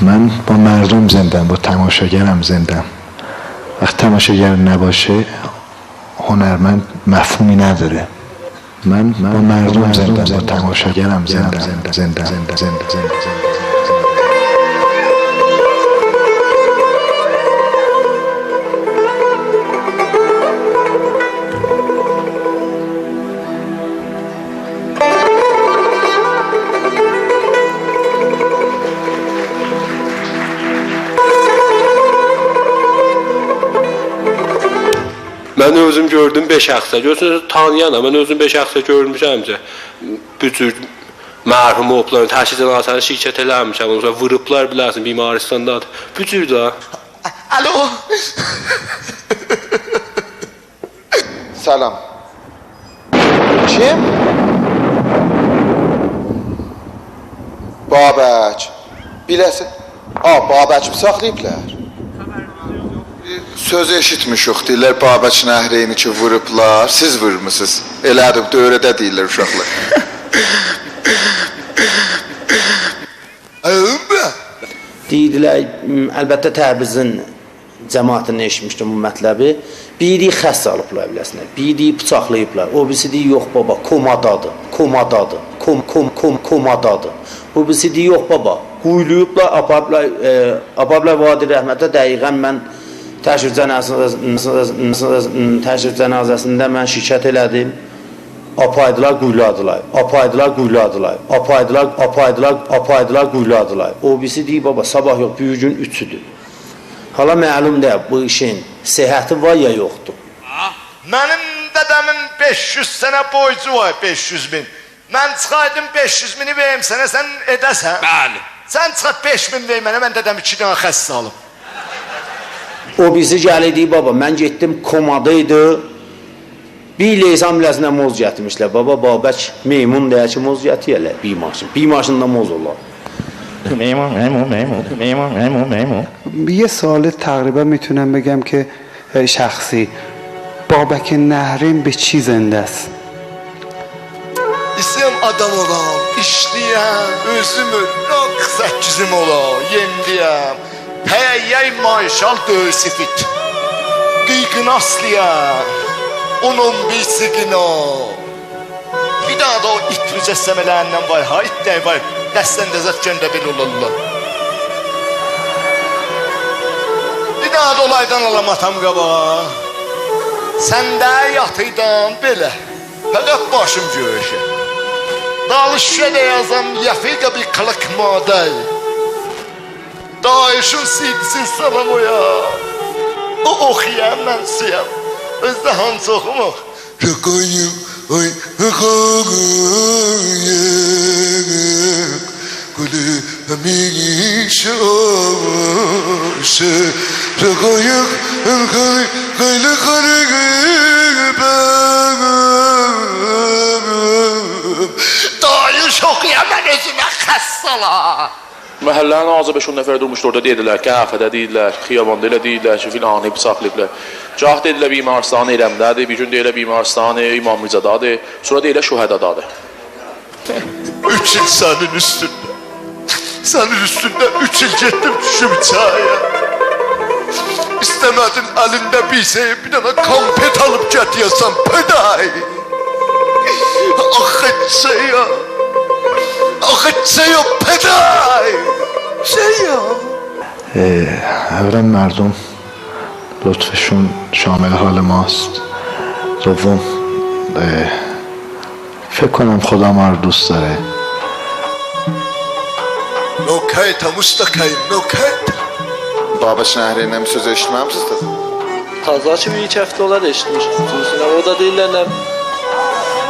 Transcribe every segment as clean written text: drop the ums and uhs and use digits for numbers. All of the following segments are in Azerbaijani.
من با مردم زندم، با تماشاگرم زندم. وقت تماشاگر نباشه هنرمند مفهومی نداره. من با مردم زندم، با تماشاگرم زندم. Ben özüm gördüm 5 şəxsə. Görürsünüz, tanıyanam. Ben özüm 5 şəxsə görmüşəmcə. Bütün mərhum olublar, təşhis cənazəsini şirkət eləmişəm. Ondan sonra vurublar, bilərsin, bimaristandadır. Bücür də. Alo. Salam. Kim? Babək. Biləsən? Babəkmi saxlayıblar? Söz eşitmişik, deyirlər Babək Nəhreyni ki vurublar, siz vurmuşsunuz. Elədim, dövrədə deyirlər uşaqlar. Deyirlər, əlbəttə Təbrizin cəmaatını eşitmişdim bu mətləbi. Biri xəst alıblar biləsinə, biri bıçaqlayıblar. O birisi deyir, yox baba, komadadır. O birisi deyir, yox baba, quyuluyublar, apablar Vadi Rəhmətə dəqiqən mən təşrif cənazəsində mən şirkət elədim. Apaydılar, quyuladılar. O birisi deyir, baba, sabah yox, bir gün üçüdür. Hala məlum deyil, bu işin səhəti var ya yoxdur. Mənim dədəmin 500 sənə boycu var, 500 bin. Mən çıxaydım 500 bini verəm sənə, sən edəsən. Bəli. Sən çıxat 5 bin ver mənə, mən dədəm 2 dənə xəstə alım. O birisi gəlir deyir, baba, mən getdim komadaydı. Bir leysan biləsinə moz gətirmişlər. Baba, Babək meymun deyər ki, moz gətirərlər, bir maşın. Bir maşında moz olur. ميمون یه سوال تقریبا میتونم بگم که شخصی بابک نهرین به چی زنده است؟ İstəyəm adam olam, işləyəm, özümü, raq 8'im ola, yemliyəm. Pəyyəy maişal döysifit, qıyqın aslıyəm, onun bir sıqına. Bir daha da o it mücəssəmələrindən var, ha, itlər var, dəstən dəzət göndə belə olarlar. Bir daha da olaydan alam atam qabağa. Səndə yatıydan belə, fəqət başım görüşə. Dalışa da yazam, yafiqa bir qılıq model. Daişin sidsin salam o ya. O oxuyam, mən suyam. Özdə hansı oxumaq? Rəqayıq, ay rəqayıq, qılı həmişə aşı. Rəqayıq, qaylı qarıqıb. Dayiş oxuyam, mən özümə xəstəla. Məhəllənin ağzı 5-10 nəfər durmuşdu orada, deyirlər, qəhəfədə deyirlər, xiyabanda elə deyirlər ki, filanı bıçaqlayıblar. Cah deyirlər, bimarstanı eləmdədir, bir gün deyirlər, bimarstanı İmam Mirzadadır, sonra deyirlər, şühədadadır. 3 il sənin üstündə, sənin üstündə 3 il getdim düşüm çaya. İstəmədin əlində bir dənə kompet alıb gətiyorsan, pəday. Axıtçaya. آخه پدای چه اولا مردم لطفشون شامل حال ماست. دوم فکر کنم خدا ما رو دوست داره. نوکیت مستقیم نوکیت Babək Nəhreyni mi söz eşitməmsiniz? Taza kimi 2 həftə olar eşitmişsiniz. O da deyirlər nə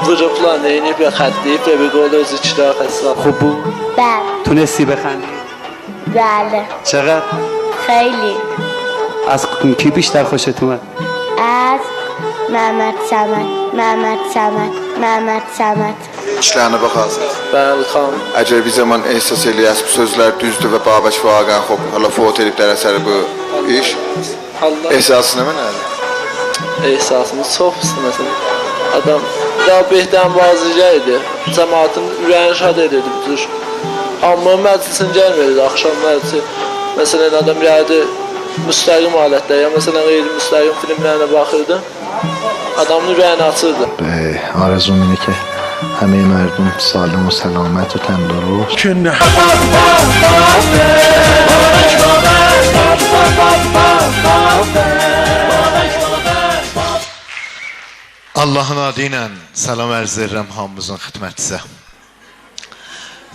vurublar, neynib ya xəddiyib ya bir qol özü 2 daha xəstə. خوب بود؟ بله. تونستی بخندی؟ بله. چقدر؟ خیلی. از کی بیشتر خوشت اومد؟ از محمد صمد. İşlərinə baxarsınız. Bəli, xanım. Əgər bir zaman ehsas eləyəsiz, bu sözlər düzdür və Babək vaqən xob, hala fot ediblər əsəri bu iş. Allah. Ehsası nə mənədir? Ehsasımız çoxdur məsələn. Adam daha behdən vaziyyə idi. Cəmaatın ürəyini şad edirdi bu cür Amma məclisin gəlmirdi, axşam məclisi. Məsələn, adam gəldi, müstəqim halətdə, ya məsələn, qeyri-müstəqim filmlərine baxırdı. Adamın ürəyini açırdı. آرزوم اینه که همه مردم سالم و سلامت و تندرست Allahın adı ilə salam ərz edirəm hamımızın xidmətinizə.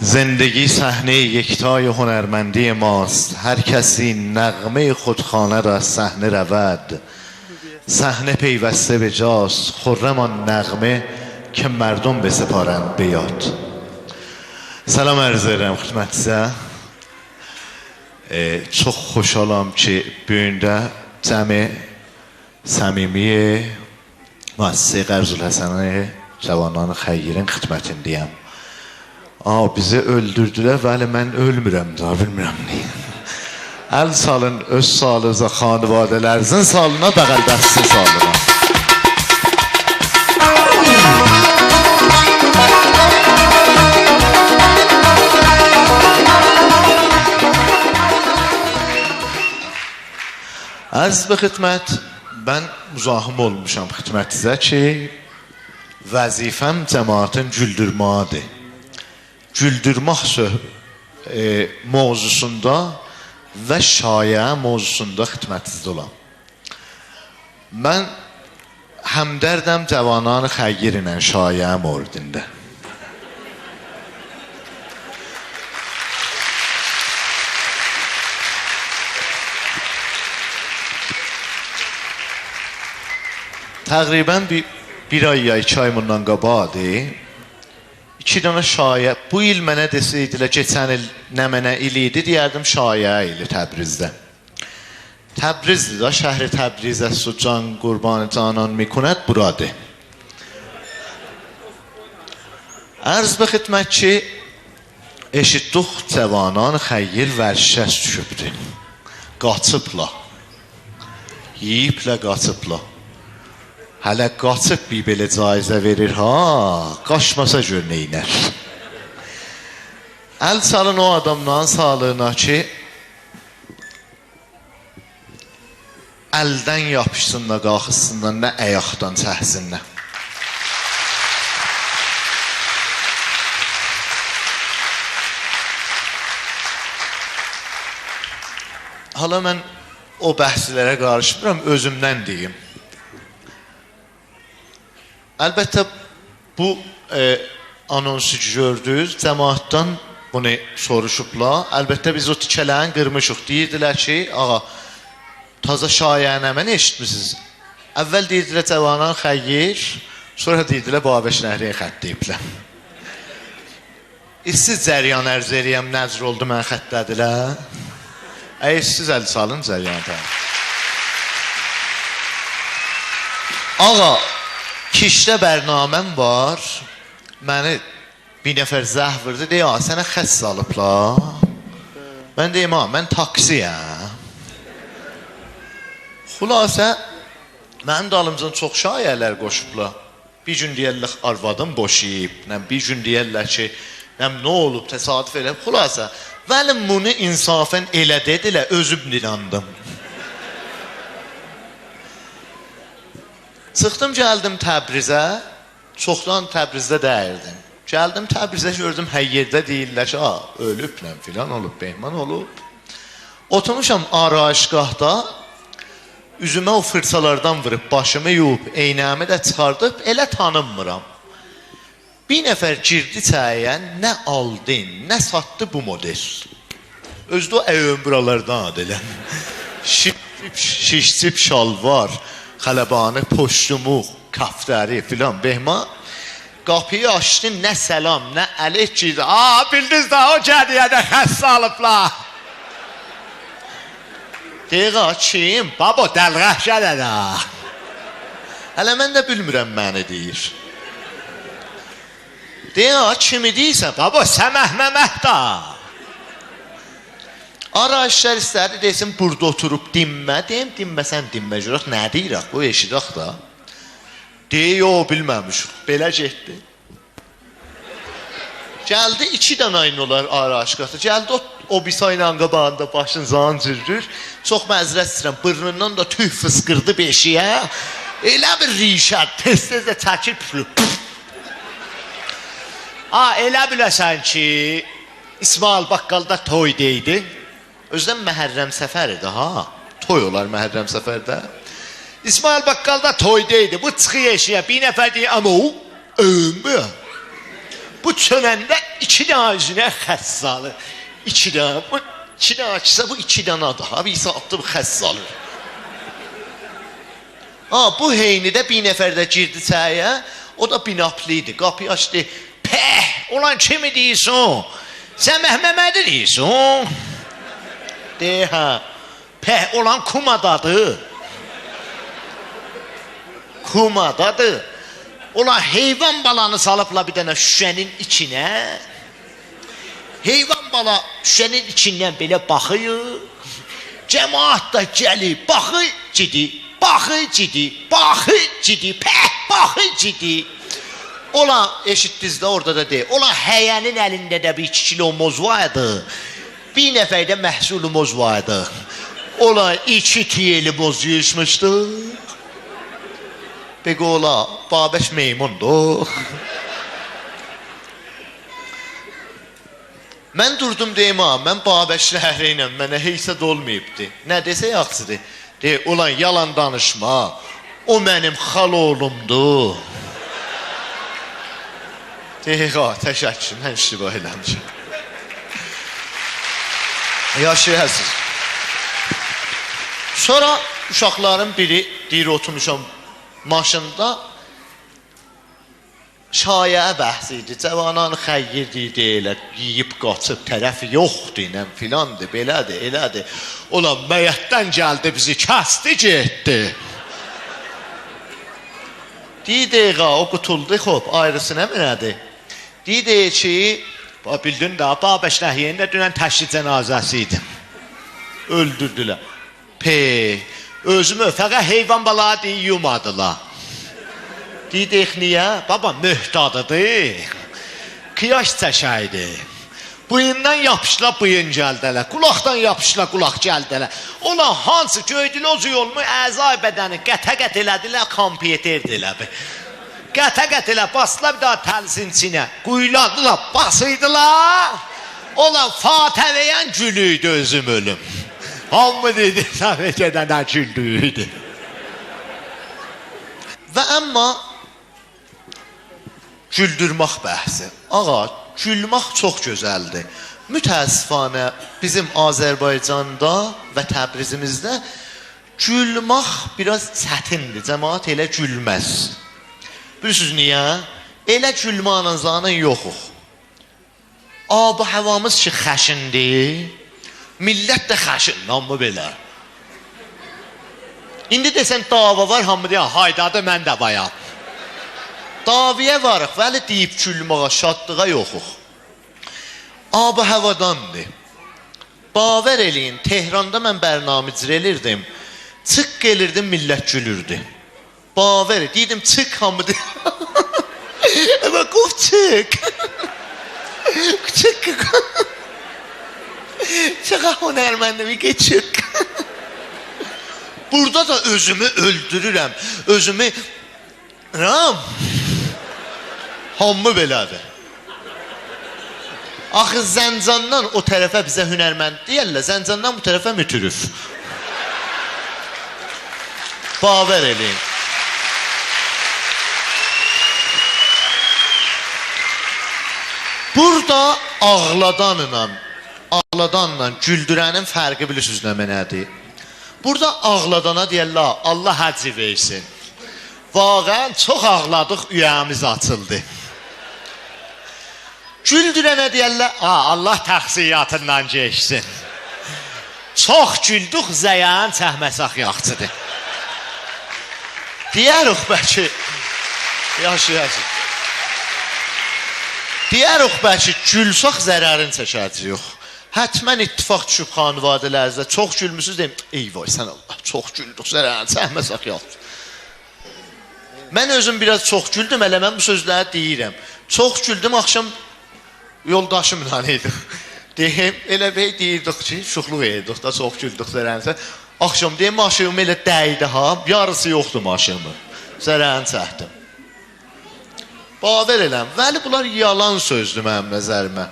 زندگی صحنه یکتای هنرمندی ماست. هر کسی نغمه خودخانه را صحنه رود. صحنه پیوسته به جاست. خرم آن نغمه که مردم بسپارند به یاد. سلام عرض edirəm xidmətinizə. Çox xoşalam ki, bu gündə cəmi səmimi müəssisə Qərzulhəsəni Cavanların Xeyrin xidmətindəyəm. Bizi öldürdülər, vəli mən ölmürəm da, bilmirəm niyə. Əl salın öz sağlığınıza, xanivadələrinizin sağlığına, bəğəldəsti sağlığına. Ərz və xidmət, mən müzahim olmuşam xidmətinizə ki, vəzifəm cəmaatın güldürmədir. Güldürmək mövzusunda və şayə mövzusunda xidmətinizdə olam. Mən həmdərdəm Cavanların Xeyr ilə şayə mövzusunda. Təqribən bir ay ya 2 ay bundan qabadı. 2 dənə şayə, bu il mənə desəydilər, keçən il nə mənə il idi, deyərdim şayə ili Təbrizdə. Təbrizdir da, şəhri Təbrizə su can qurbanı canan mikunət buradır. Ərz və xidmət ki, eşitdik Cavanların Xeyr vərşəs düşübdür. Qaçıbla. Yiyiblə qaçıbla. Hələ qaçıb bir belə caizə verir, qaçmasa gör neynər. Əl salın o adamdan sağlığına ki, əldən yapışsınlar, qalxısınlar, nə əyaqdan çəhsinlər. Hala mən o bəhslərə qarışmıram, özümdən deyim. Əlbəttə, bu anonsu gördünüz, cəmaatdan bunu soruşublar. Əlbəttə, biz o tikələrini qırmışıq. Deyirdilər ki, ağa, taza şayəni mən eşitmişsiniz. Əvvəl deyirdilər Cavanların Xeyr, sonra deyirdilər Babək Nəhriyə xət deyiblər. İşsiz cəryan ərz eləyəm, nəcr oldu mən xətdədilər. İşsiz əl salın cəryan təyin. Ağa, Kişdə bərnaməm var, məni bir nəfər zəh vurdu, deyir, sənə xəss alıblar. Mən deyim, mən taksiyəm. Xülasə, mənim dalımızdan çox şayələr qoşublar. Bir gün deyərlər, arvadım boşayıb, bir gün deyərlər ki, nə olub, təsadüf eləyib. Xülasə, vəlim bunu insafən elə dedilər, özüm inandım. Çıxdım, gəldim Təbrizə, çoxdan Təbrizdə dəyirdim. Gəldim Təbrizə, gördüm, hər yerdə deyirlər ki, ölüb, filan olub, behman olub. Oturmuşam arayışgahda, üzümə o fırçalardan vırıb, başımı yuyub, eynəmi də çıxardıb, elə tanınmıram. Bir nəfər girdi çəyə, nə aldı, nə satdı bu model. Özdə o əyömburalardan adilən. Şişcib şalvar, xələbanı, poştumuq, kaftəri filan, behman. Qapıyı açdı, nə səlam, nə ələk girdi. Bildiniz də, o gədiyədə xəss alıblar. Deyir, kim? Baba, dəlğəhşədə də. Hələ mən də bilmirəm məni deyir. Deyir, kimi deyirsə, baba, səməh-məməh da. Arayışlar istədi, deysin, burada oturub dinmə. Deyim, dinməsən dinmə, görək, nə deyirək, bu eşidək da. Deyir, bilməmişik, belə getdi. Gəldi 2 dənə ayın olar ara aşqatı. Gəldi o bir sayla qabağında başını zancırır. Çox məzrət istəyirəm. Bırnından da tüh fıskırdı beşiyə. Elə bir rişad tez-tez də çəkir püflü. Elə biləsən ki, İsmail Baqqalda toy deydi. Özdən Məhərrəm səfər idi ha. Toy olar Məhərrəm səfərdə. İsmail Baqqalda toy deydi. Bu çıxı eşiyə bir nəfər deyir, amma o ömrü. Bu çönəndə 2 dənə üzünə xəss alır. 2 dənə. Bu 2 dənə açsa bu 2 dənə daha. Bir saatdır xəss alır. Bu heynidə bir nəfər də girdi çaya. O da binaplı idi. Qapıyı açdı. Pəh! Ulan kimi deyirsən? Sən Məhməmədi deyirsən? Deyir, hə. Pəh! Ulan kumadadır. Kumadadır. Ulan heyvan balanı salıbla bir dənə şüşənin içinə. Heyvan bala şüşənin içindən belə baxır. Cəmaat da gəlir, baxır cidi, baxır cidi, baxır cidi, pəh, baxır cidi. Ulan eşitdiniz də orada da deyir. Ulan həyənin əlində də bir 2 kilo moz vardı. Bir nəfər də məhsulü moz vardı. Ulan 2 tiyeli moz yığışmışdı. Peki ola, Babək meymundu. Mən durdum deyim ha, mən Babək şəhri ilə mənə heysət olmayıbdı. Nə desə yaxşıdır. Deyir, ulan yalan danışma, o mənim xal oğlumdu. Deyir, təşəkkür, mən iştibah eləmişim. Yaşayasınız. Sonra uşaqların biri deyir, oturmuşam maşında şayə bəhs idi. Cavananı xəyyir deyil, yiyib qaçıb, tərəfi yoxdur, inəm filandır, belədir, elədir. Ulan məyətdən gəldi, bizi kəsdi, getdi. Deyir, o qutuldu, xop, ayrısı nə mənədir? Deyir ki, bildin də, Babək Nəhiyyəndə dünən təşri cənazəsi idi. Öldürdülər. Özümü fəqət heyvan balağı deyil, yumadılar. Deyik, niyə? Baba, möhtadıdır. Qiyaş çəkəydi. Bıyından yapışla bıyın gəldələr. Qulaqdan yapışla qulaq gəldələr. Olan hansı göydüloz yolmu əzay bədəni qətə-qət elədilər, kompiyeterdilər. Qətə-qət elə basdılar bir daha təlsin içinə. Quyuladılar, basıydılar. Olan fatəvəyən gülüydü özüm ölüm. Hamı dedi, səfəkədən də güldüydü. Və əmma güldürmək bəhsi. Ağa, gülmək çox gözəldir. Mütəəssifanə bizim Azərbaycanda və Təbrizimizdə gülmək biraz çətindir. Cəmaat elə gülməz. Bilirsiniz niyə? Elə gülməklə zanın yoxuq. Ab-ı havamız ki xəşindir. Millət də xəşin, hamı belə. İndi desən dava var, hamı deyən, haydadır, mən də bayam. Daviyə varıq, vəli deyib gülməğa, şadlığa yoxuq. Ab-ı havadandır. Bavər eləyin, Tehranda mən bərnamicir elirdim. Çık gelirdim, millət gülürdü. Bavər, deydim, çık hamı deyir. Ama qov çık. Çık. Çıqa hünərməndimi geçik. Burada da özümü öldürürəm. Özümü hamı belədir. Axı Zəncandan o tərəfə bizə hünərmənd deyərlər. Zəncandan bu tərəfə mütürüf. Bavər eləyin. Burada ağladanla güldürənin fərqi bilirsiniz nə mənədir? Burada ağladana deyərlər, Allah həcci versin. Vaqən çox ağladıq, ürəyimiz açıldı. Güldürənə deyərlər, Allah təxsiyyatından geçsin. Çox güldük, zəyən çəhməsaq yaxçıdır. Deyərik bəlkə, yaşayasın. Deyərik bəlkə, gülsaq zərərin çəkəcəyik. Hətmən ittifaq düşüb xanvadələrinizdə çox gülmüsünüz deyim, ey vay sən Allah, çox güldük, zərərin çəhməsaq yaxçıdır. Mən özüm biraz çox güldüm, elə mən bu sözləri deyirəm. Çox güldüm, axşam yoldaşımla idik. Deyim, elə bəy deyirdik ki, şuxluq edirdik da, çox güldük zərənsə. Axşam deyim, maşınım elə dəydi ha, yarısı yoxdur maşınımın. Zərən çəkdim. Baver eləm, vəli bunlar yalan sözdür mənim nəzərimə.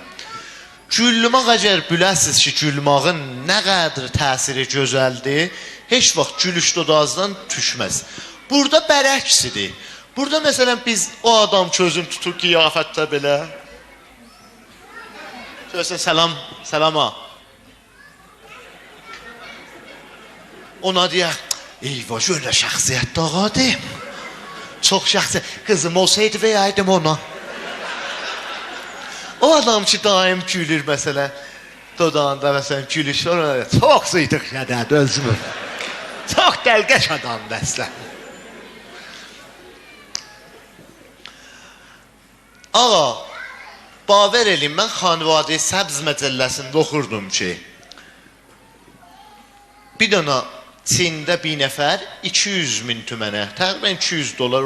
Gülmaq əgər biləsiz ki, gülmağın nə qədər təsiri gözəldir, heç vaxt gülüş dodazdan düşməz. Burada bərəksidir. Burada məsələn biz o adam közün tutur qiyafətdə belə. Söyləsən salam, salama. Ona deyək, eyvah, şöyle şəxsiyyətdə ağadır. Çox şəxsiyyət. Qızım olsaydı verəydim ona. O adam ki daim gülür məsələn, dodağında məsələn gülüş var, çox sıydıq qədədir özümü. Çox dəlgəş adamdır əslən. Ağa, baver eləyim, mən Xanvadi Səbz məcəlləsində oxurdum ki, bir dana Çində bir nəfər 200 min tümənə, təqribən 200 dolar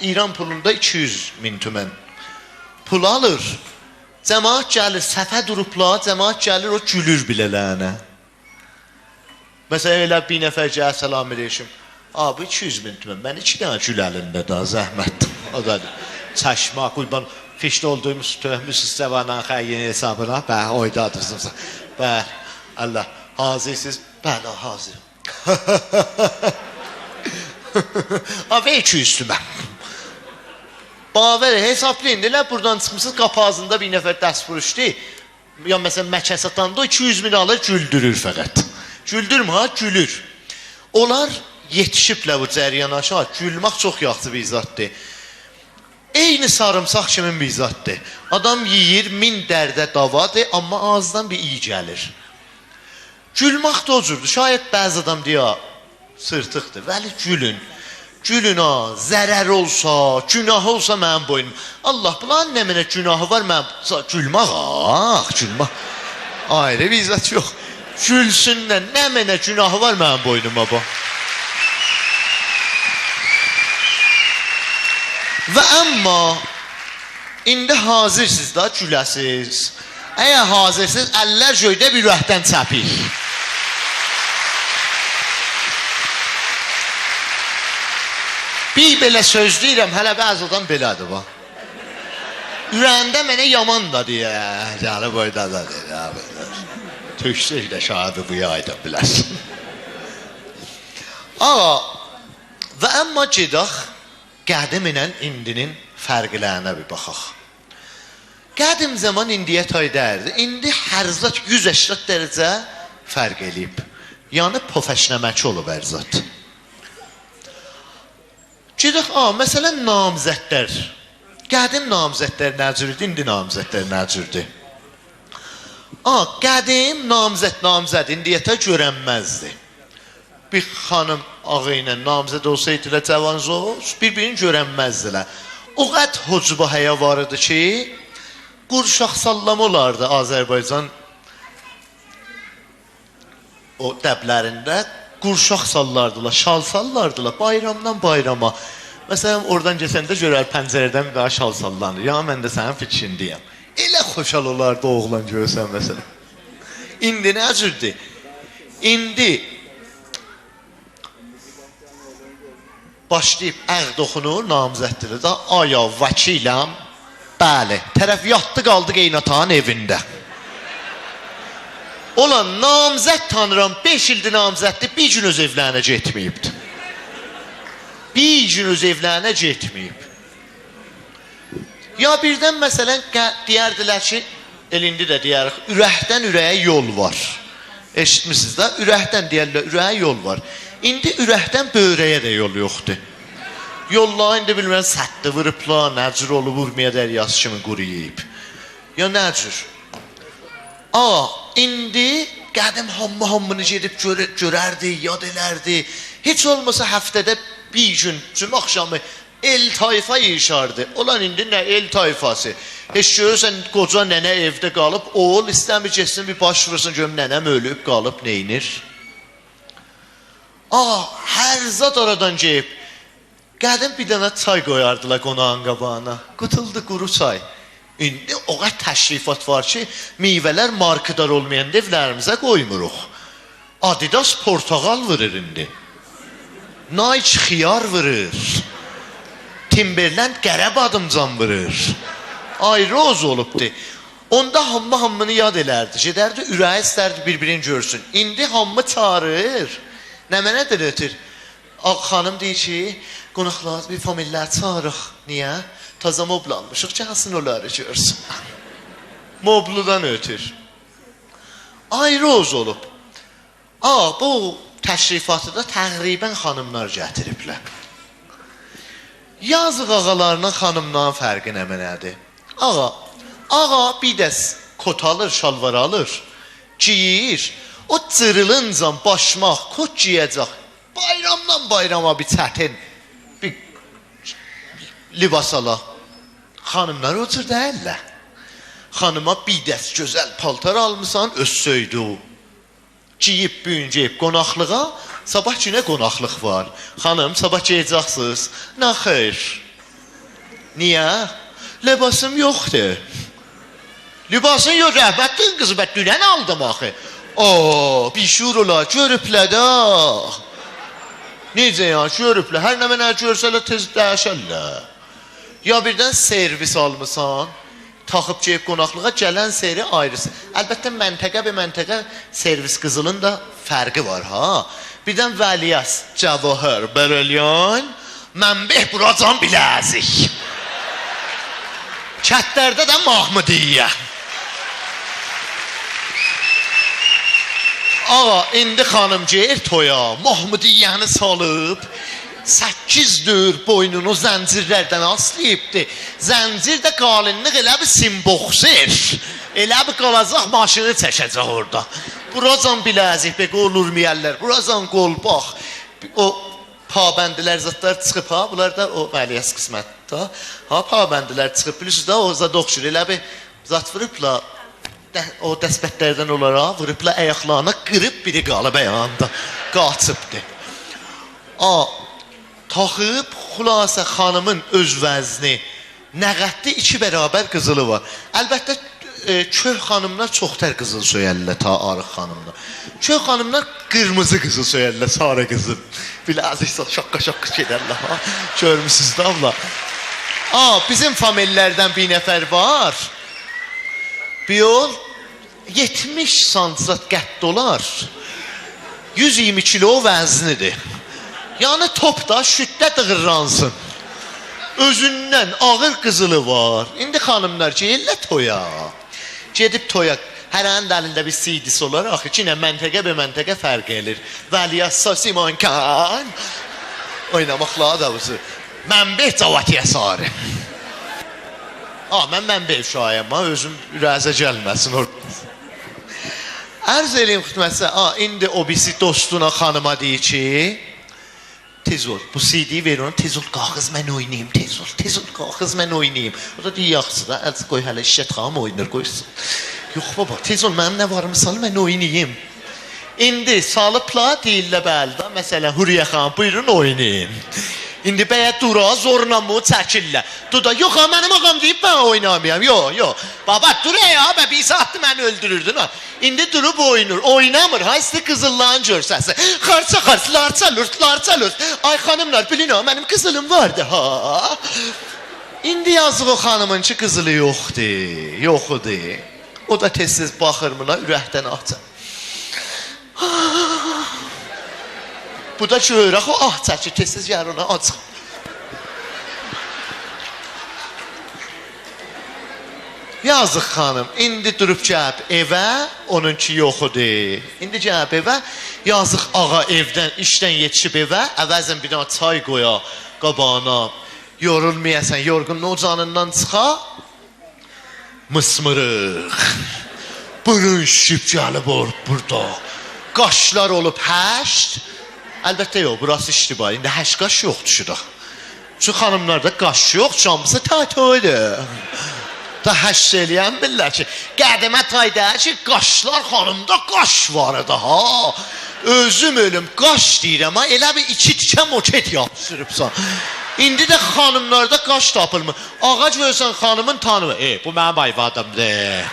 İran pulunda 200 min tümən pul alır. Cəmaat gəlir, səfə durublar, cəmaat gəlir, o gülür bilələnə. Məsələn, elə bir nəfər gəlir, salam eləyişim. Bu 200 min tümən, mən 2 dənə gül əlində da, zəhmətdir. O da çaşma, qulban, fişdə olduğumuz töhmüsüz zəvanan xəyyin hesabına, oydadırsınız. Allah, hazırsınız. Bəli, hazır. Ve 200 tümən. Baver hesablayın, elə buradan çıxmışsınız, qapı ağzında bir nəfər dəst vuruşdu. Ya məsələn, məkə satanda 200 min alır, güldürür fəqət. Güldürmü ha? Gülür. Onlar yetişiblər bu cəriyana aşağı. Gülmək çox yaxşı bir zatdır. Eyni sarımsaq kimin bir zatdır. Adam yiyir, min dərdə davadır, amma ağızdan bir iyi gəlir. Gülmək də o cürdür. Şayət bəzi adam deyə, sırtıqdır. Vəli gülün. Gülün ha, zərər olsa, günah olsa mənim boynum. Allah bulan nə mənə günahı var, mənim gülmək gülmək. Ayrı bir izzət yox. Gülsünlə nə mənə günahı var mənim boynuma bu. Və amma indi hazirsiniz da güləsiz. Əgər hazirsiniz, əllər göydə bir rəhdən çəpir. Bir belə söz deyirəm, hələ bəzi adam belədir bu. Ürəyində mənə yaman da deyə, gəli boyda da deyə. Tüksük də şahidi bu yayda biləsin. Ağa, və əmma gedək, qədim ilə indinin fərqlərinə bir baxaq. Qədim zaman indiyə tay dərdi. İndi hər zat 180 dərəcə fərq eləyib. Yəni pofəşnəməki olub hər zat. Gedək, məsələn, namizədlər. Qədim namizədlər nə cürdür, indi namizədlər nə cürdür? Qədim namizəd indiyyətə görənməzdi. Bir xanım ağı ilə namizəd olsaydı ilə cavanzoz, bir-birini görənməzdilər. O qəd hocba həyə var idi ki, qurşaq sallam olardı Azərbaycan o dəblərində. Qurşaq sallardılar, şal sallardılar, bayramdan bayrama. Məsələn, oradan geçəndə görər pəncərədən bir daha şal sallanır. Ya, mən də sənin fikrindəyəm. Elə xoşal olardı oğlan görsən məsələn. İndi nə cürdür? İndi başlayıb əqd oxunur, namizəddir da, aya, vəkiləm, bəli, tərəf yatdı qaldı qeynatağın evində. Olan namizəd tanıram, 5 ildir namizəddir, bir gün öz evlərinə getməyibdir. Bir gün öz evlərinə getməyib. Ya birdən məsələn deyərdilər ki, elindi də deyərik, ürəkdən ürəyə yol var. Eşitmişsiniz də, ürəkdən deyərlər, ürəyə yol var. İndi ürəkdən böyrəyə də yol yoxdur. Yollar indi bilmən sətti vırıblar, nəcür olub, vurmaya dəryası kimi quruyub. Ya nəcür? İndi qədim hamını gedib görərdi, yad elərdi. Heç olmasa həftədə bir gün, cümə axşamı el tayfa yiyişardı. Olan indi nə el tayfası? Heç görürsən, qoca nənə evdə qalıb, oğul istəmir geçsin, bir baş vurursun, görüm nənəm ölüb, qalıb, neynir? Hər zat aradan geyib. Qədim bir dənə çay qoyardılar qonağın qabağına. Qutuldu quru çay. İndi o qədər təşrifat var ki, meyvələr markadar olmayan evlərimizə qoymuruq. Adidas portağal vurur indi. Nike xiyar vurur. Timberland qərəb adımcan vurur. Ayroz olubdu. Onda hamını yad elərdi. Gedərdi, ürəyi istərdi bir-birini görsün. İndi hamı çağırır. Nə mənədir ötür? Xanım deyir ki, qonaqlar bir famillər çağırıq. Niyə? Taza moblanmışıq, gəlsin onları görsün. Mobludan ötür. Ayroz olub. Bu təşrifatı da təqribən xanımlar gətiriblər. Yazıq ağalarının xanımdan fərqi nə mənədir? Ağa bir dəs kot alır, şalvar alır, giyir. O cırılınca başmaq, kot giyəcək. Bayramdan bayrama bir çətin, bir libas ala. Xanımlar o cür deyirlər. Xanıma bir dəs gözəl paltar almışsan, öz söydü. Giyib, büyüncəyib qonaqlığa, sabah günə qonaqlıq var. Xanım, sabah geyəcəksiniz. Nə xeyr? Niyə? Libasım yoxdur. Libasın yox, rəhbətin qızı, bə dünən aldım axı. Bir şur ola, görüblər də. Necə ya, görüblər, hər nə mənə görsələr tez dəyişərlər. Ya birdən servis almışsan, taxıb geyib qonaqlığa, gələn seyri ayrısı. Əlbəttə, məntəqə və məntəqə servis qızılın da fərqi var, ha? Birdən Vəliyəs, Cəvahər, Bərəlyan, Mənbih, Buracan, Biləzik. Kətlərdə də Mahmudiyyə. İndi xanım geyir toya, Mahmudiyyəni salıb, 8 boynunu zəncirlərdən aslayıbdır. Zəncir də qalinlik elə bir simboxser. Elə bir qalacaq maşını çəkəcək orada. Buracan biləzik, bəqə olur miyəllər, buracan qol, bax. O pabəndilər zatlar çıxıb, ha, bunlar da o Vəliyəs qismətdə. Ha, pabəndilər çıxıb, bilirsiniz də o zat oxşur, elə bir zat vurubla, o dəsbətlərdən olaraq vurubla əyaqlarına qırıb biri qalıb əyağında, qaçıbdır. Taxıb, xülasə xanımın öz vəzni, nəqətli 2 bərabər qızılı var. Əlbəttə, köh xanımlar çoxtər qızıl söyərlər ta arıq xanımlar. Köh xanımlar qırmızı qızıl söyərlər, sarı qızıl. Biləzik, şaqqa gedərlər, ha? Görmüsünüz də abla. Bizim famillərdən bir nəfər var. Bir yol 70 santirat qətt dolar, 120 kilo vəznidir. Yəni topda şüddət dığırlansın. Özündən ağır qızılı var. İndi xanımlar geyirlər toya. Gedib toya. Hər ənin əlində bir CD-si olaraq, içinə məntəqə və məntəqə fərq edir. Vəliyəs Simonkan. Oynamaqla da buzu. Mənbih Cavatiyə sarı. Mən Mənbih şayəm, özüm ürəzə gəlməsin orada. Ərz eləyim xidmətsə, indi o birisi dostuna xanıma deyir ki, tez ol, bu CD-yi ver ona, tez ol, qalxız mən oynayayım, tez ol, qalxız mən oynayayım. O da deyir, yaxşı da, əl qoy hələ işət xanım oynayır, qoysun. Yox baba, tez ol, mənim nə varımı sal, mən oynayayım. İndi salıbla deyirlə bəldə, məsələn, Hürriyə xanım, buyurun oynayın. İndi bəyə dura, zorla mı çəkirlər. Duda, yox ha, mənim ağam deyib, mən oynamayam, yox. Baba, dur ya, bir saatdır məni öldürürdün ha. İndi durub oynamır, ha, isti qızılların görsəsi. Xarça, larça lürt. Ay xanımlar, bilin ha, mənim qızılım vardı, ha. İndi yazıq o xanımın ki, qızılı yoxdur. O da tez-tez baxır buna, ürəkdən açır. Bu da görək, o çəkir, tez-tez yer ona açıq. Yazıq xanım, indi durub gəlib evə, onunki yoxudur. İndi gəlib evə, yazıq ağa evdən, işdən yetişib evə, əvəzən bir dənə çay qoya qabağına, yorulmayasən, yorğunluğu canından çıxa, mısmırıq, burun şişib gəlib burada, qaşlar olub 8, əlbəttə yox, burası iştibar, indi 8 qaş yoxdur şurada. Şu xanımlarda qaş yox, camısı taytoydur. Da 8 eləyən billər ki, qədimə tayda ki, qaşlar xanımda qaş var da, ha. Özüm ölüm qaş deyirəm, ha, elə bir 2 tikə moket yapışırıbsan. İndi də xanımlarda qaş tapılmır. Ağac versən xanımın tanımı. Bu mənim ayvadımdır.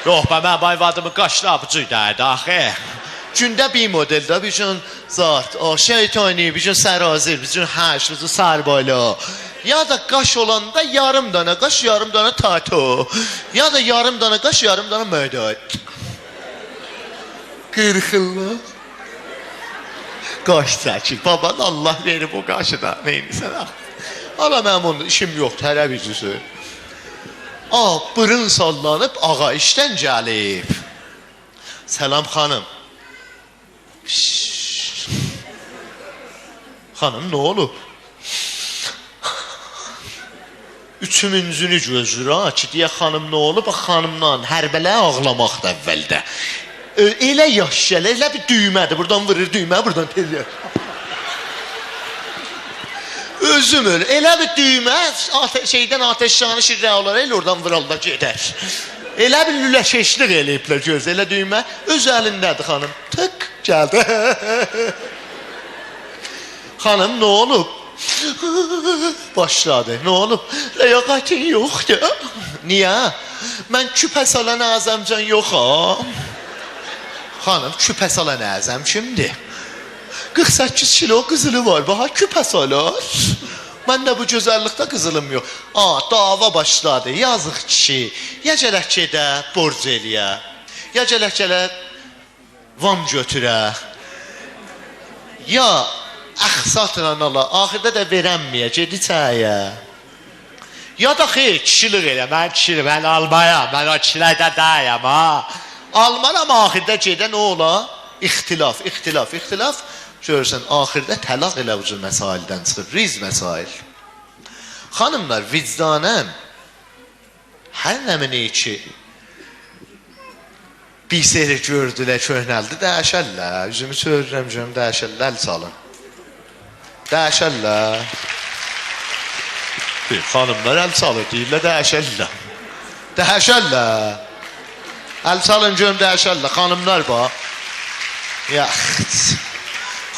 Yox, mənim ayvadımın qaşlı apıcıydı axı. Gündə bir modeldə bir gün zat, şeytani, bir gün sərazir, bir gün həş, bir gün sərbayla. Ya da qaş olanda yarım dana qaş, yarım dana tatu. Ya da yarım dana qaş, yarım dana mödət. Qırxırlar. Qaş çəkir. Baban Allah verir bu qaşı da. Neyinisən? Ala mənim onun işim yoxdur, hərə bircüsü. Bırın sallanıb, ağa işdən gəlib. Səlam xanım. Xanım, nə olub? Üçümüncünü gözlür, ki, deyə xanım nə olub? Xanımdan hərbələ ağlamaqdır əvvəldə. Elə yaş gəlir, elə bir düymədir. Buradan vurur düymə, buradan tezir. Özüm öyle. Elə bir düymə, şeydən ateşşanı şirrə olar, elə oradan vuralda gedər. Elə bir lüləşeşlik eləyiblər göz, elə düymə. Öz əlindədir xanım. Tık, gəldi. Xanım, nə olub? Başladı. Nə olub? Ləyaqətin yoxdur. Niyə? Mən küpə salan Azəmcan yoxam. Xanım, küpə salan Azəm kimdir? 48 kilo qızılı var, baha küpə salar. Mən də bu gözəllikdə qızılım yox. Dava başladı, yazıq kişi. Ya gələk gedə, borc eləyə. Ya gələk vam götürə. Ya əxsatla ala, axirdə də verənməyə, gedi çəyə. Ya da xeyr, kişilik elə, mən kişilik, mən almayam, mən o kişilərdə dəyəm, ha. Almaram, axirdə gedə nə ola? İxtilaf. Görürsən, axirdə təlaq elə ucul məsaildən çıxır, riz məsail. Xanımlar, vicdanən, hər nəmini ki, bir seri gördülər, köhnəldi, dəyişərlər. Üzümü çövürürəm, görüm, dəyişərlər, əl salın. Dəyişərlər. Xanımlar əl salır, deyirlər, dəyişərlər. Dəyişərlər. Əl salın, görüm, dəyişərlər. Xanımlar, bax. Yaxt.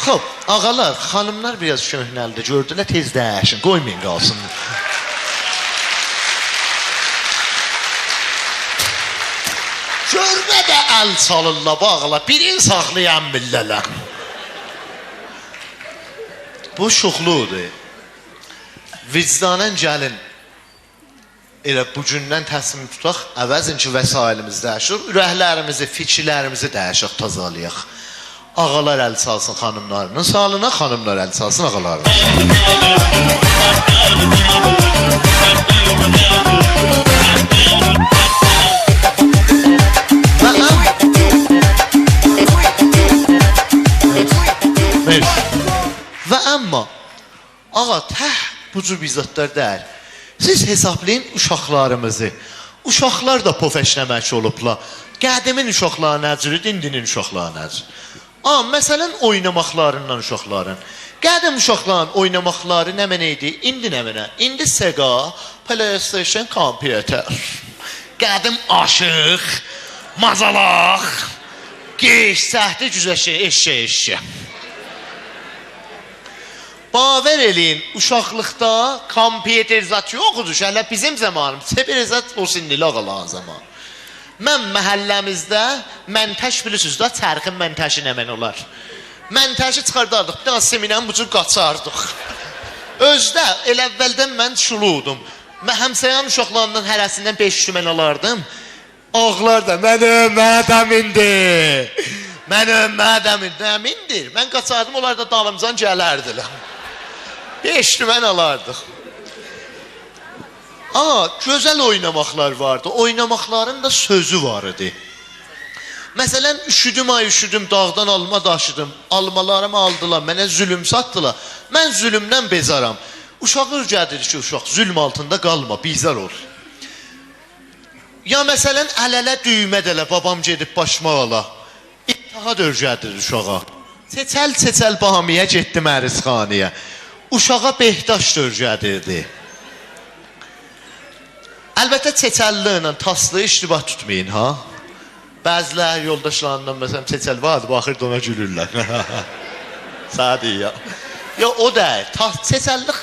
Xob, ağalar, xanımlar biraz köhnəldi, gördülər, tez dəyişin, qoymayın qalsın. Görmə də əl salırlar, bağlar, birin saxlayan billələr. Bu şuxludur. Vicdanən gəlin, elə bugündən təsmin tutaq, əvəzin ki, vəsailimiz dəyişir, ürəklərimizi, fikirlərimizi dəyişik, tazalayaq. Ağalar əl salsın xanımlarının salına, xanımlar əl salsın ağalarının Və əmma ağa, bu cür bizzatlar deyil. Siz hesablayın uşaqlarımızı. Uşaqlar da pofəşləmək olublar. Qədimin uşaqları nəcürü, dindinin uşaqları nəcür. Məsələn, oynamaqlarından uşaqların. Qədim uşaqların oynamaqları nə mənə idi? İndi nə mənə? İndi Sega, PlayStation, kompüter. Qədim aşıq, mazalaq, geç, səhti, güzəşi, eşşə. Baver eləyin, uşaqlıqda kompüter zat yoxudur. Hələ bizim zamanımız, bir zat o sindili ağalan zaman. Mən məhəlləmizdə məntəş bilirsiniz da, çərxin məntəşi nə mən olar. Məntəşi çıxardardıq, bir dənə seminən bu cür qaçardıq. Özdə, elə əvvəldən mən şuludum. Həmsəyən uşaqlarından hərəsindən 5 mən alardım. Ağlar da, mənim mədəmindir. Mənim mədəmindir. Mən qaçardım, onlar da dalımcan gələrdilər. 5 mən alardıq. Gözəl oynamaqlar vardı. Oynamaqların da sözü var idi. Məsələn, üşüdüm, dağdan alma daşıdım. Almalarımı aldılar, mənə zülüm satdılar. Mən zülümdən bezaram. Uşaq ürgədir ki, uşaq zülm altında qalma, bizar ol. Ya məsələn, əl-ələ düymə dələ, babam gedib başmaq ala. İttihad ürgədir uşağa. Çeçəl bahamiyə getdim ərizxaniyə. Uşağa behdaş ürgədirdi. Əlbəttə, çeçəlli ilə taslı iştibah tutmayın, ha? Bəzilər yoldaşlarından, məsələn, çeçəl vardı, baxırdı ona gülürlər. Sadi ya. Ya, o deyil. Çeçəllik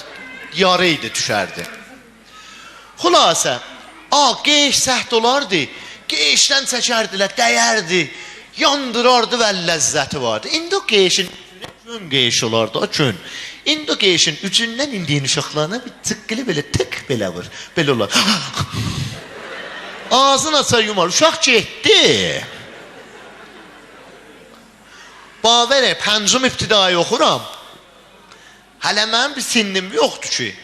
yarı idi düşərdi. Xülasə, qeş səhd olardı, qeşdən çəkərdilər, dəyərdi, yandırardı və ləzzəti vardı. İndi o qeşin gün qeş olardı, o gün. İndi o qeşin üçündən indiyin uşaqlarına bir tıqqılı belə tık belə vur, belə olar. Ağzını açar yumar, uşaq getdi. Bavərə, pəncüm ibtidai oxuram. Hələ mənim bir sinnim yoxdur ki.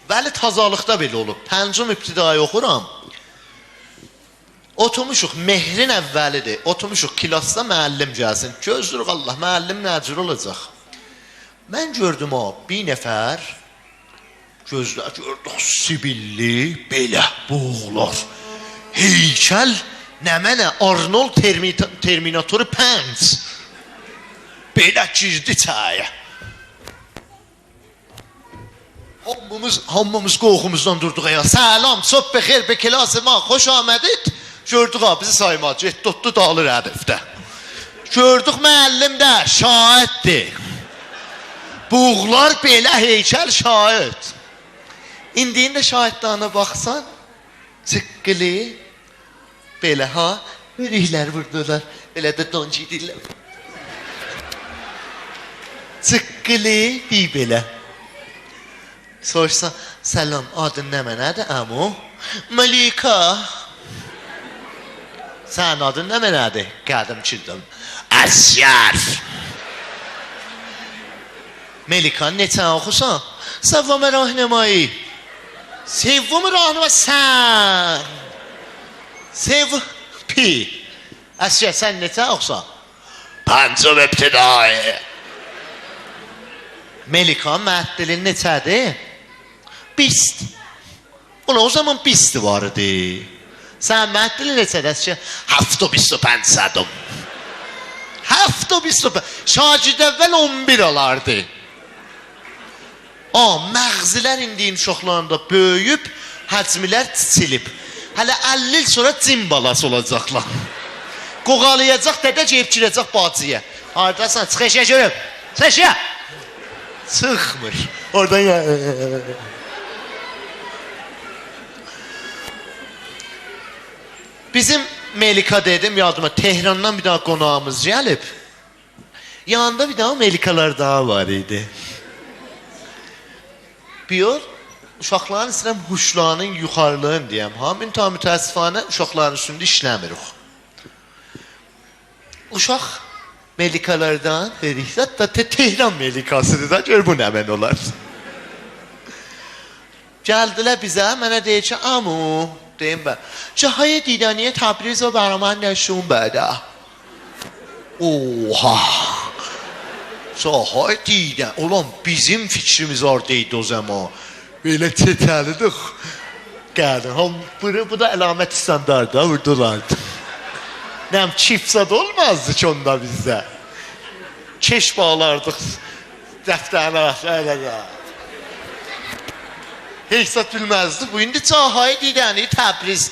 Vəli tazalıqda belə olub. Pəncüm ibtidai oxuram. Oturmuşuq, mehrin əvvəlidir. Oturmuşuq, kilasda müəllim gəlsin. Gözlürük Allah, müəllim nəcür olacaq. Mən gördüm o, bir nəfər gözlər gördük, sibilli, belə, boğular. Heykəl, nə mənə, Arnold Terminatoru pənc. Belə girdi çaya. Hamımız qorxumuzdan durduq ya. Salam, صبح بخیر به کلاس ما خوش آمدید. Gördük ha, bizi saymadı. Getdi, tutdu, dağılır hədəfdə. Gördük müəllim də, şahiddir. Buğlar belə heykəl şahid. İndiyində şahidlarına baxsan, çıqqılı, belə ha, börüklər vurdular. Belə də donci deyirlər. Çıqqılı, bir belə. Sorsan, salam, adın nə mənədir, əmu? Malika. Sən adın nə mənədir? Qədim çildim. Əsyər. Melikan neçə oxusan? Səvvəm rahnəmayı. Sevvəm rahnəmayı sən. Pi. Əsyər, sən neçə oxusan? Pəncüm ibtidai. Melikan məddilin neçədir? Bist. Ulan o zaman bisti var idi. Sən məddilin neçədir ki? 7,25. 7,25. Şagird əvvəl 11 alardı. Məğzilər indiyin uşaqlarında böyüyüb, həcmilər çiçilib. Hələ 50 il sonra cin balası olacaqlar. Qoğalayacaq, dədə ceyib girəcək bacıya. Haradasan, çıx eşə görüb. Çıx eşə. Çıxmır. Oradan ya. Bizim Melika dedim yadıma, Tehrandan bir daha qonağımız gəlib. Yanında bir daha Melikalar daha var idi. Bir yol, uşaqların istəyirəm huşlarının yuxarılığını deyəm. Hamin ta mütəəssifanə uşaqların üstündə işləmirik. Uşaq Melikalardan dedik, hətta Tehran Melikasıdır da, gör bu nə mən olar. Gəldilər bizə, mənə deyir ki, amu, deyim ben, جاهای دیدنی تبریز رو برای من نشون بده. Oha! Cahayı دیدن. Ulan bizim fikrimiz oradaydı o zaman. Böyle çetəlidik. Gəldi. Bu da əlamət standarda vurdulardı. Nem çiftsad olmazdı ki onda bizdə. Keş bağlardıq. Dəftərinə öyle. Heysat bilməzdi. Bu indi Cahayı دیدنی Təbriz.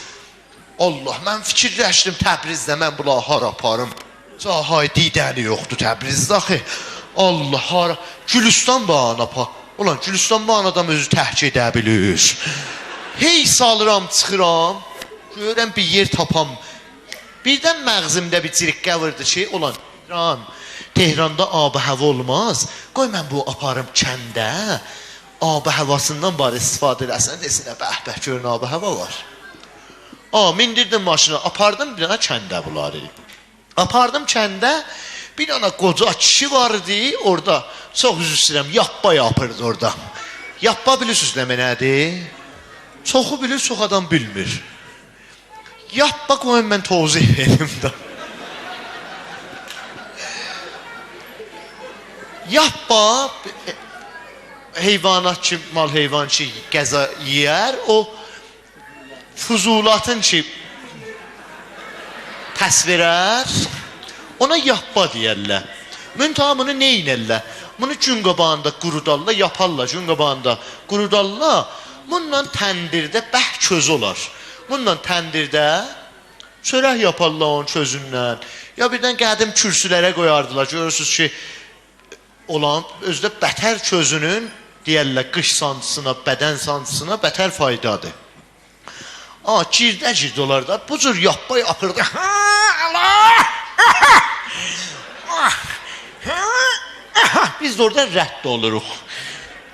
Allah, mən fikirləşdim Təbrizdə mən bula hara aparım. Cahayı دیدنی yoxdur Təbrizdə axı. Allah, hara. Gülüstan bağına apar. Ulan Gülüstan bağına adam özü təhk edə bilir. Hey salıram, çıxıram. Görürəm bir yer tapam. Birdən məğzimdə bir cirikqə vurdu ki, ulan Tehranda ab-ı hava olmaz. Qoy mən bu aparım kəndə. Ab-ı havasından bari istifadə eləsən, desinə bəh-bəh görün ab-ı hava var. Mindirdim maşına, apardım bir dana kəndə bunları. Apardım kəndə, bir dana qoca kişi vardı orada. Çox üzr istəyirəm, yappa yapırdı orada. Yappa bilirsiniz nə nədir? Çoxu bilir, çox adam bilmir. Yappa qoyun mən tozih verim də. Yappa heyvanat ki, mal heyvan ki qəza yiyər, o fuzulatın ki təsvirər, ona yappa deyərlər. Müntəha bunu neynərlər? Bunu gün qabağında qurudarlar, yaparlar gün qabağında qurudarlar. Bununla təndirdə bəh köz olar. Bununla təndirdə çörək yaparlar onun közündən. Ya birdən qədim kürsülərə qoyardılar. Görürsünüz ki, olan özdə bətər közünün deyərlər qış sancısına, bədən sancısına bətər faydadır. Girdə olar da, bu cür yapma yapırdı. Allah! Biz de orada rədd oluruq.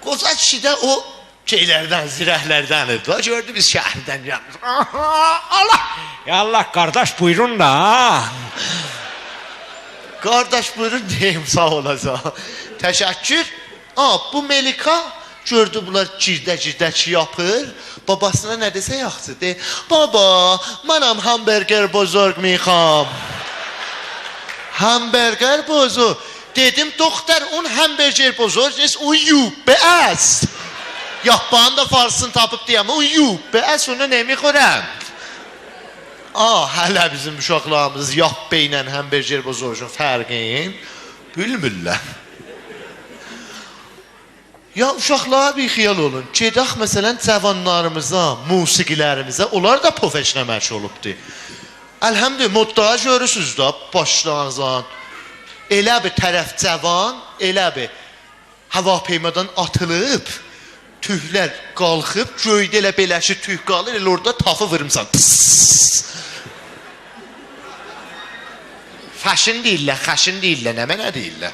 Qoca kişi də o şeylərdən, zirəhlərdəndir. Gördü biz şəhərdən gəlmiş. Allah! Allah kardeş buyurun da. Qardaş buyurun deyim, sağ olacaq. Təşəkkür. Bu Melika gördü bunlar girdə yapır. Babasına nə desə yaxşı de. Baba, mənəm hamburger bozorg میخوام. Hamburger bozorg. Dedim doktor, on hamburger bozorg نیست، o yubbe است. Yapağın da farsını tapıb deyəm, o yubbe است, onu nemixorəm. Hələ bizim uşaqlarımız yabbe ilə hamburger bozorgun fərqin bilmirlər. Ya uşaqlara bir xiyal olun. Gedək məsələn cavanlarımıza, musiqilərimizə, onlar da profesional məşq olubdur. Əlhəmdülillah, modda görürsünüz da başlarınızdan. Elə bir tərəf cavan, elə bir havapeymadan atılıb, tühlər qalxıb, göydə elə beləşi tüh qalır, elə orada tafı vırımsan. Fəşin deyirlər, xəşin deyirlər, nə mənə deyirlər.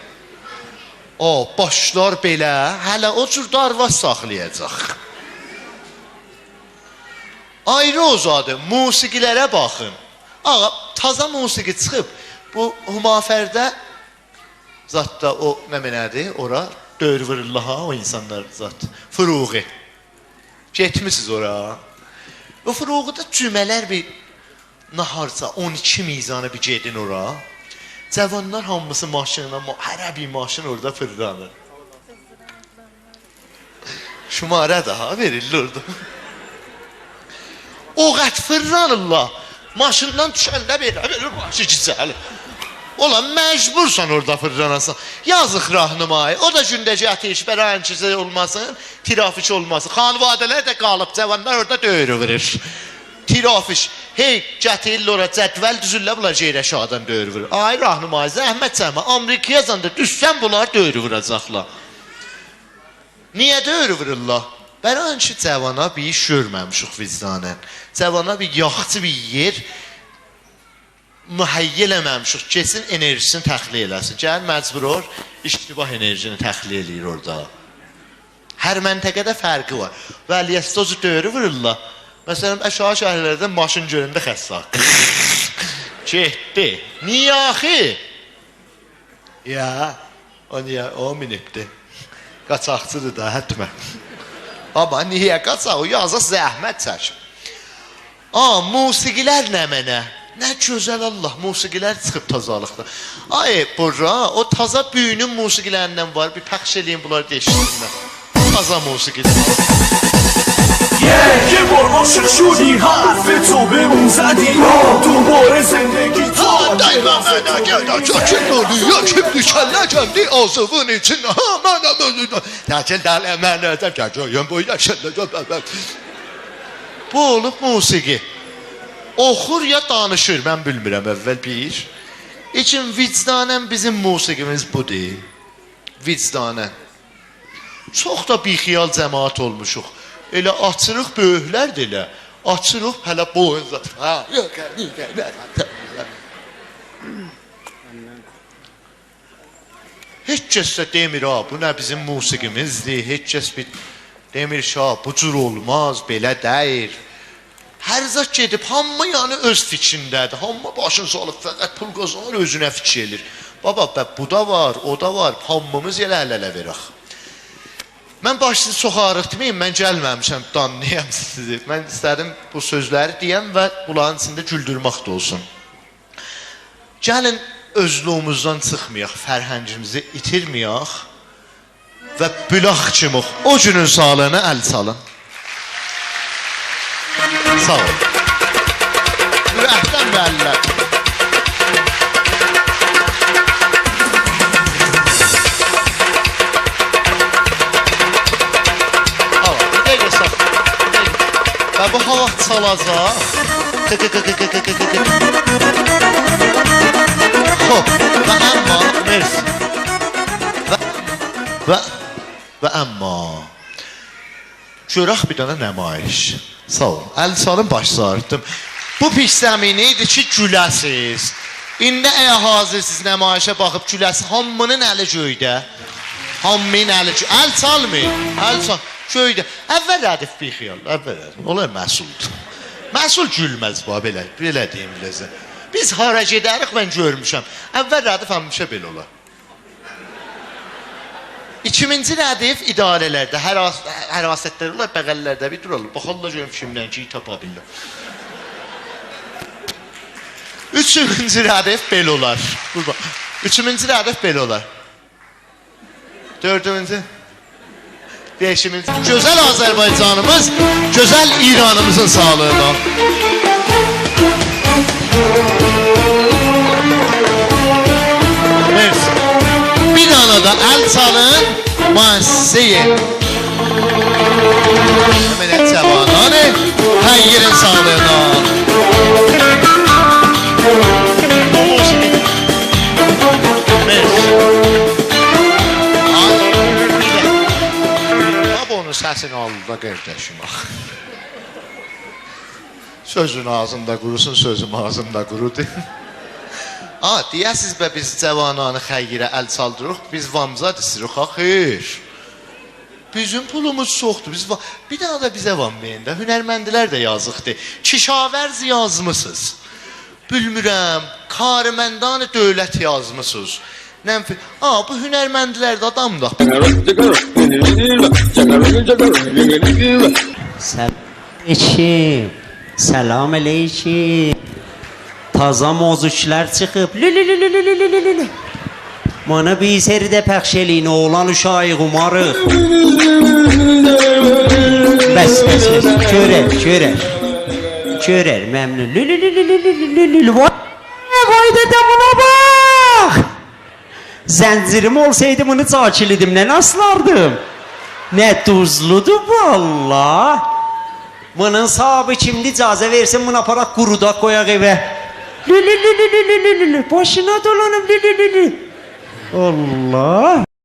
Başlar belə, hələ o cür darvaz saxlayacaq. Ayrı o zadı, musiqilərə baxın. Taza musiqi çıxıb, bu Hümafərdə zatda o nə mənədir, ora döyür vururlar ha, o insanlar zat. Furuği. Getmişsiniz ora. O furuğuda cümələr bir naharsa, 12 mizanı bir gedin ora. Cavanlar hamısı maşınla, hərə bir maşın orada fırlanır. Şumarə daha verirlər orada. O qət fırlanırlar. Maşından düşəndə verir, başı gizəlir. Ola məcbursan orada fırlanasan. Yazıq rahnumayı, o da gündəci ateş, bərayəncisi olmasın, tirafik olmasın. Xanvadələr də qalıb, cavanlar orada döyürü verir. Tirafiş, hey, gətirirlər ora cədvəl düzürlər, bunlar Ceyrəşadan döyür vurur. Ay rahnumayı, zəhmət səhmə, Amerikaya zanda düşsən bunlar döyür vuracaqlar. Niyə döyür vururlar? Bərayənçi cavana bir iş görməmişik vicdanən. Cavana bir yaxçı bir yer mühəyyyə eləməmişik, kesin enerjisini təxliyə eləsin. Gəl məcbur ol, iştibah enerjini təxliyə eləyir orada. Hər məntəqədə fərqi var. Vəliyyəstozu döyürü vururlar. Məsələn, aşağı şəhərlərdə maşın görəndə xəssa. Getdi. Niyə axı? Ya, o minibdir. Qaçaqçıdır da, hətmə. Ama niyə qaçaq? O yazıq zəhmət çəkir. Musiqilər nə mənə? Nə gözəl Allah, musiqilər çıxıb tazalıqda. Bura, o taza büyünün musiqilərindən var. Bir pəxş eləyin bunları deşsinlər. Taza musiqidir. یه بار عاشق شدی حرف تو بهمون زدی دوباره زندگی تو دایما من اگر چاچه دولیا کبدی کله کندی آزوون için Təcil dələ mən nəzəm kəcəyəm bu yaşında. Bu olub musiqi. Oxur ya danışır, mən bilmirəm əvvəl bir. İçin vicdanən bizim musiqimiz budur. Vicdanən. Çox da bixiyal cəmaat olmuşuq. Elə açırıq böyüklər də elə. Açırıq hələ boyunca. Heç kəs də demir, bu nə bizim musiqimizdir. Heç kəs demir, bu cür olmaz, belə deyir. Hər zat gedib, hamı yəni öz fikrindədir. Hamı başını salıb, fəqət pul qazanır, özünə fikir edir. Baba, bu da var, o da var. Hamımız elə əl-ələ verək. Mən başınızı çox ağrıtmayayım, mən gəlməmişəm, danlayam sizi. Mən istədim bu sözləri deyəm və bunların içində güldürmək də olsun. Gəlin özlüyümüzdən çıxmayaq, fərhəngimizi itirməyək və bülaq kimi o günün sağlığına əl salın. Sağ olun. Ürəkdən bəllər. Və bu hava çalacaq. Xoş, və əmma, mersi. Və əmma görək bir dənə nümayiş. Sağ olun. Əl salın, baş sarıtdım. Bu pis zəmini idi ki, güləsiz. İndi əgər hazırsınız nümayişə baxıb güləsiz, hamının əli göydə. Hamının əli göydə. Əl salmayın. Əl sal. Göydə. Əvvəl rədif bir xiyal. Əvvəl rədif. Onlar məsuldur. Məsul gülməz bu, belə deyim bizə. Biz hara gedərik, mən görmüşəm. Əvvəl rədif həmişə belə olar. İkinci rədif idarələrdə, hərasətlər olar, bəğəllərdə bir duralım. Baxallar görüm kimdən ki, tapa bilirlər. Üçüncü rədif belə olar. Üçüncü rədif belə olar. Dördüncü. Beşinci. Gözəl Azərbaycanımız, gözəl İranımızın sağlığına. Mersi. Bir dana da əl salın, müəssisəyə. Əmələt cəvananı, həyyirin sağlığına. Mersi. Onun səsini aldı qardaşım. Sözün ağzında qurusun, sözüm ağzımda qurudur. Deyəsiz bə biz cəvananı xəyyirə əl çaldırıq, biz vamza disirik, xeyr. Bizim pulumuz çoxdur. Bir dənə də bizə vam verin də, hünərməndilər də yazıqdır. Kişavərz yazmısınız. Bilmirəm, karıməndan dövlət yazmısınız. Bu hünərməndilər də adamdır. Salam aleyküm. Taza mozuklar çıxıb. Mana bir seri də pəxş eləyin, oğlan uşağı umarıq. Bəs, görər, məmnun. Vay da buna bax! Zəncirim olsaydı bunu çakilidimlə aslardım. Nə duzludur valla. Bunun sahibi kimdi, icazə versin, bunu aparaq qurudaq qoyaq evə. Başına dolanıb. Allah.